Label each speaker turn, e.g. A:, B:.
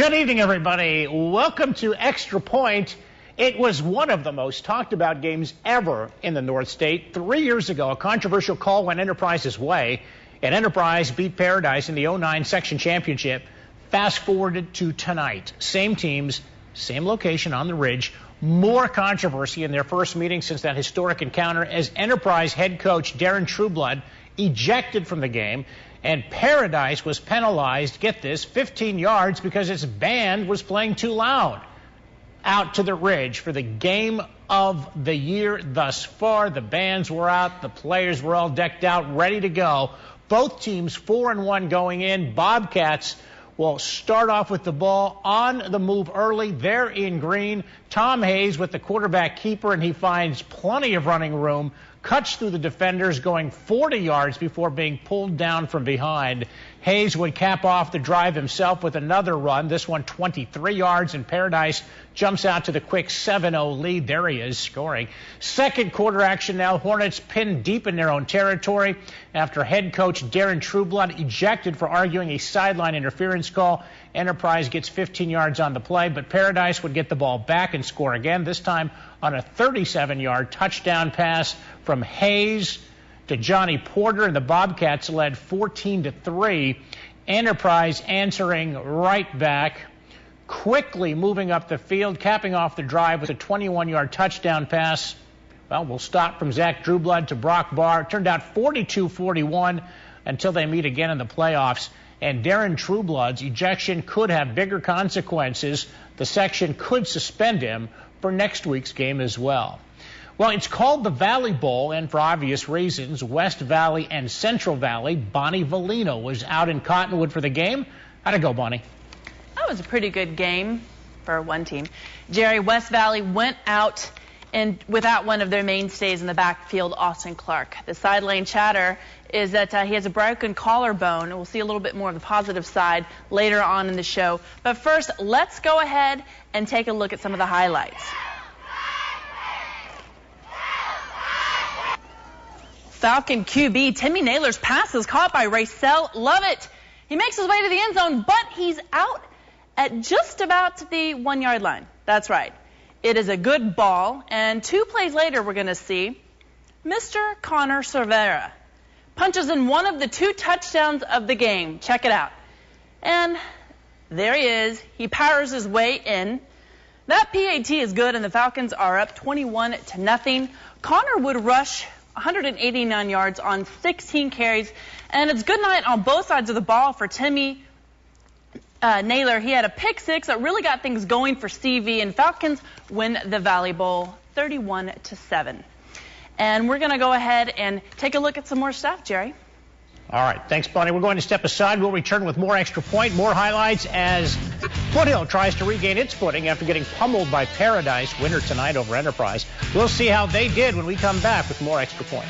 A: Good evening, everybody. Welcome to Extra Point. It was one of the most talked about games ever in the North State. 3 years ago, a controversial call went Enterprise's way, and Enterprise beat Paradise in the 09 section championship. Fast forwarded to tonight. Same teams, same location on the Ridge. More controversy in their first meeting since that historic encounter as Enterprise head coach Darren Trueblood ejected from the game. And Paradise was penalized, get this, 15 yards because its band was playing too loud. Out to the Ridge for the game of the year thus far. The bands were out, the players were all decked out, ready to go. Both teams 4-1 going in. Bobcats will start off with the ball on the move early. They're in green. Tom Hayes with the quarterback keeper, and he finds plenty of running room. Cuts through the defenders, going 40 yards before being pulled down from behind. Hayes would cap off the drive himself with another run, this one 23 yards, and Paradise jumps out to the quick 7-0 lead. There he is, scoring. Second quarter action now. Hornets pinned deep in their own territory after head coach Darren Trueblood ejected for arguing a sideline interference call. Enterprise gets 15 yards on the play, but Paradise would get the ball back and score again, this time on a 37-yard touchdown pass from Hayes to Johnny Porter, and the Bobcats led 14-3. Enterprise answering right back, quickly moving up the field, capping off the drive with a 21-yard touchdown pass. Well, we'll stop from Zach Trueblood to Brock Barr. It turned out 42-41 until they meet again in the playoffs. And Darren Trueblood's ejection could have bigger consequences. The section could suspend him for next week's game as well. Well, it's called the Valley Bowl, and for obvious reasons, West Valley and Central Valley. Bonnie Valino was out in Cottonwood for the game. How'd it go, Bonnie?
B: That was a pretty good game for one team. Jerry, West Valley went out and without one of their mainstays in the backfield, Austin Clark. The side lane chatter is that he has a broken collarbone. We'll see a little bit more of the positive side later on in the show. But first, let's go ahead and take a look at some of the highlights. Falcon QB Timmy Naylor's pass is caught by Racel. Love it. He makes his way to the end zone, but he's out at just about the 1 yard line. That's right. It is a good ball, and 2 plays later we're going to see Mr. Connor Cervera punches in one of the 2 touchdowns of the game. Check it out. And there he is. He powers his way in. That PAT is good, and the Falcons are up 21-0. Connor would rush 189 yards on 16 carries, and it's good night on both sides of the ball for Timmy Naylor. He had a pick 6 that really got things going for CV, and Falcons win the Valley Bowl 31-7. And we're going to go ahead and take a look at some more stuff, Jerry.
A: All right. Thanks, Bonnie. We're going to step aside. We'll return with more Extra Point, more highlights as Foothill tries to regain its footing after getting pummeled by Paradise. Winner tonight over Enterprise. We'll see how they did when we come back with more Extra Point.